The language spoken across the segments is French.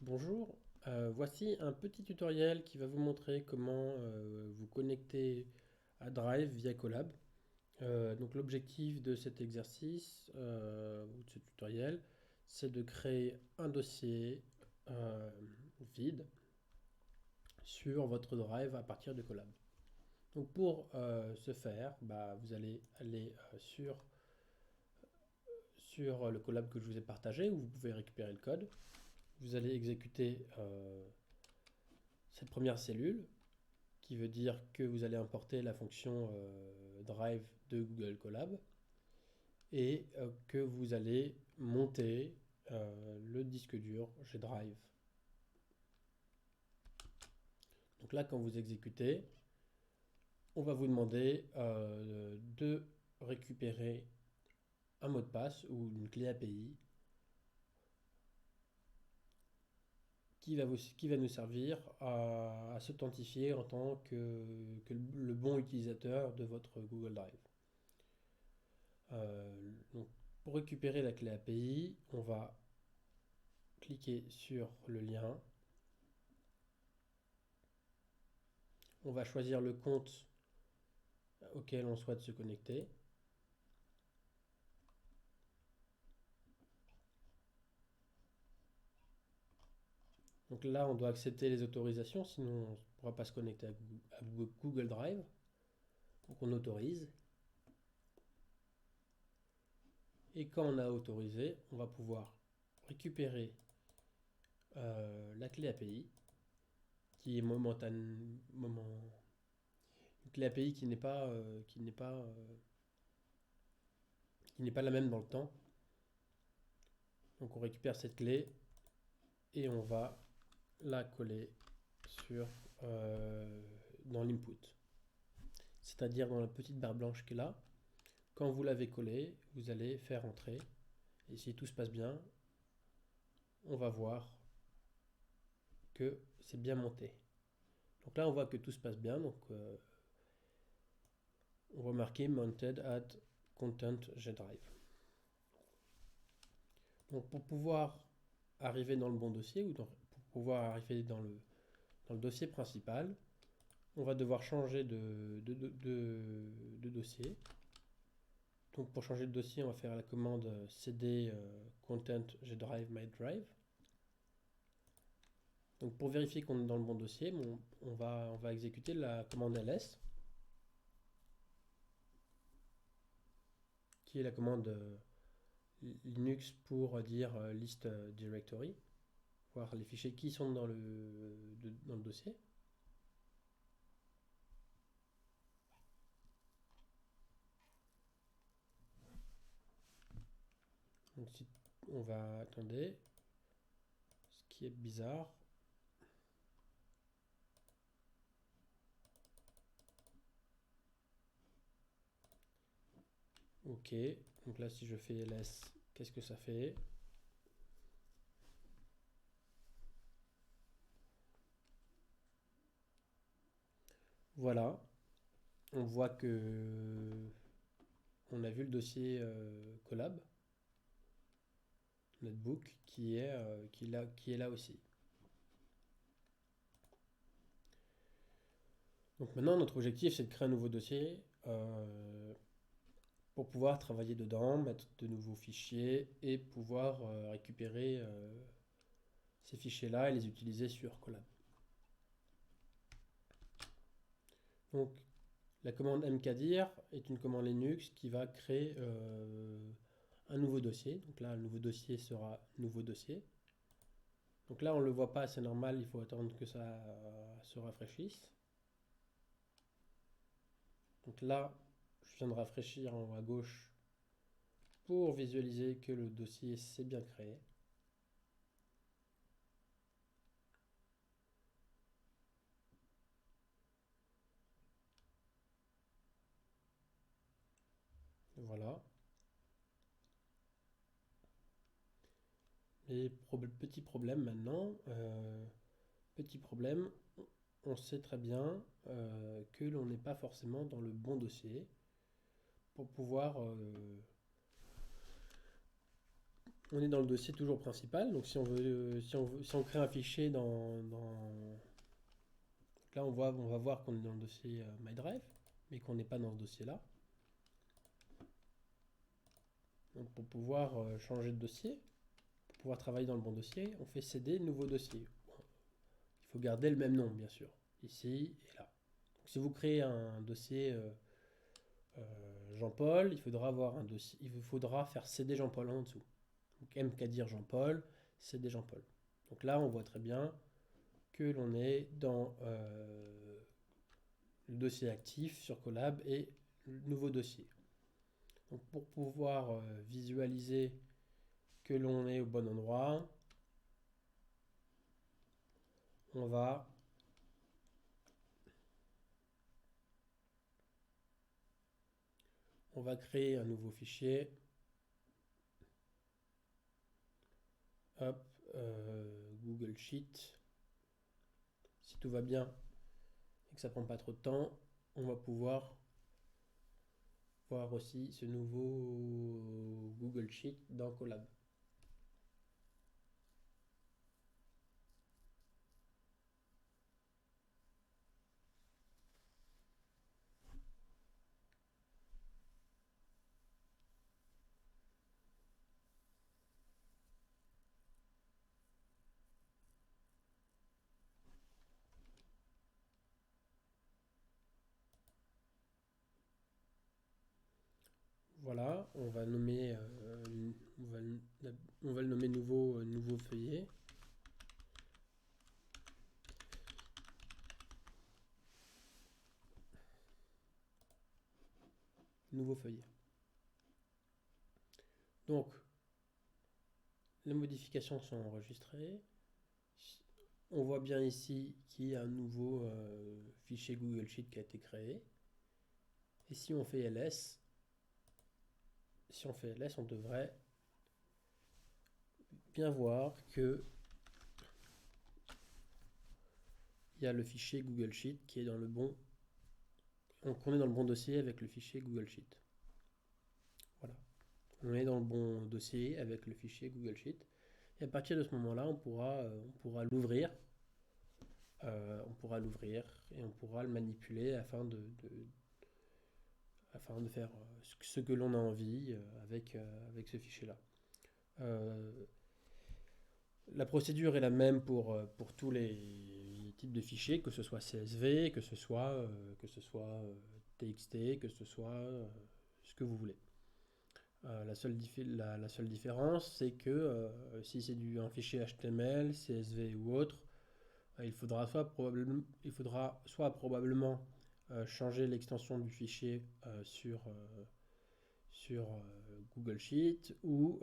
Bonjour, voici un petit tutoriel qui va vous montrer comment vous connecter à Drive via Colab. Donc l'objectif de cet exercice ou de ce tutoriel, c'est de créer un dossier euh, vide sur votre Drive à partir de Colab. Donc pour ce faire, vous allez aller sur le Colab que je vous ai partagé où vous pouvez récupérer le code. Vous allez exécuter cette première cellule qui veut dire que vous allez importer la fonction Drive de Google Colab et que vous allez monter le disque dur G Drive. Donc là, quand vous exécutez, on va vous demander de récupérer un mot de passe ou une clé API qui va nous servir à s'authentifier en tant que le bon utilisateur de votre Google Drive. Donc, pour récupérer la clé API, on va cliquer sur le lien. On va choisir le compte auquel on souhaite se connecter. Donc là, on doit accepter les autorisations, sinon on ne pourra pas se connecter à Google Drive. Donc on autorise. Et quand on a autorisé, on va pouvoir récupérer la clé API, qui est une clé API qui n'est pas la même dans le temps. Donc on récupère cette clé et on va la coller sur, dans l'input. C'est-à-dire dans la petite barre blanche qui est là. Quand vous l'avez collée, vous allez faire entrer. Et si tout se passe bien, on va voir que c'est bien monté. Donc là, on voit que tout se passe bien. Donc on va marquer Mounted at Content G-Drive. Donc pour pouvoir arriver dans le bon dossier ou pour pouvoir arriver dans le dossier principal, on va devoir changer de dossier. Donc pour changer de dossier, on va faire la commande cd content gdrive my drive. Donc pour vérifier qu'on est dans le bon dossier, on va exécuter la commande ls, qui est la commande Linux pour dire list directory, voir les fichiers qui sont dans le dossier. Donc si on va attendre, ce qui est bizarre. Ok, donc là si je fais ls, qu'est-ce que ça fait? Voilà, on voit que on a vu le dossier collab, netbook, qui est là aussi. Donc maintenant, notre objectif, c'est de créer un nouveau dossier pour pouvoir travailler dedans, mettre de nouveaux fichiers et pouvoir récupérer ces fichiers-là et les utiliser sur Colab. Donc la commande mkdir est une commande Linux qui va créer un nouveau dossier. Donc là, le nouveau dossier sera nouveau dossier. Donc là, on ne le voit pas, c'est normal, il faut attendre que ça se rafraîchisse. Donc là, je viens de rafraîchir en haut à gauche pour visualiser que le dossier s'est bien créé. Voilà. Et petit problème maintenant, petit problème, on sait très bien que l'on n'est pas forcément dans le bon dossier pour pouvoir on est dans le dossier toujours principal. Donc si on crée un fichier là on va voir qu'on est dans le dossier MyDrive, mais qu'on n'est pas dans ce dossier-là. Donc pour pouvoir changer de dossier, pour pouvoir travailler dans le bon dossier, on fait cd nouveau dossier. Bon, il faut garder le même nom, bien sûr, ici et là. Donc si vous créez un dossier Jean-Paul, il faudra avoir un dossier, il vous faudra faire cd Jean-Paul en dessous. Donc mkdir Jean-Paul, cd Jean-Paul. Donc là, on voit très bien que l'on est dans le dossier actif sur Colab et le nouveau dossier. Donc pour pouvoir visualiser que l'on est au bon endroit, on va créer un nouveau fichier. Hop, Google Sheet. Si tout va bien et que ça prend pas trop de temps, on va pouvoir voir aussi ce nouveau Google Sheet dans Colab. Voilà, on va nommer, on va le nommer nouveau feuillet. Nouveau feuillet. Donc, les modifications sont enregistrées. On voit bien ici qu'il y a un nouveau fichier Google Sheet qui a été créé. Et si on fait ls, on devrait bien voir que il y a le fichier Google Sheet qui est dans le bon, qu'on est dans le bon dossier avec le fichier Google Sheet. Voilà, on est dans le bon dossier avec le fichier Google Sheet. Et à partir de ce moment-là, on pourra l'ouvrir. Et on pourra le manipuler afin de faire ce que l'on a envie avec ce fichier-là. La procédure est la même pour tous les types de fichiers, que ce soit CSV, que ce soit TXT, que ce soit ce que vous voulez. La seule différence, c'est que si c'est un fichier HTML, CSV ou autre, il faudra soit probablement changer l'extension du fichier sur Google Sheet ou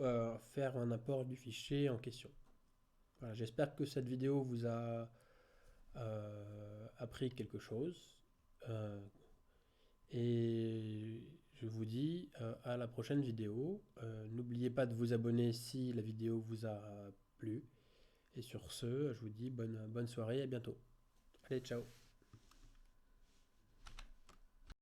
faire un import du fichier en question. Voilà, j'espère que cette vidéo vous a appris quelque chose et je vous dis à la prochaine vidéo. N'oubliez pas de vous abonner si la vidéo vous a plu. Et sur ce, je vous dis bonne soirée et à bientôt. Allez, ciao!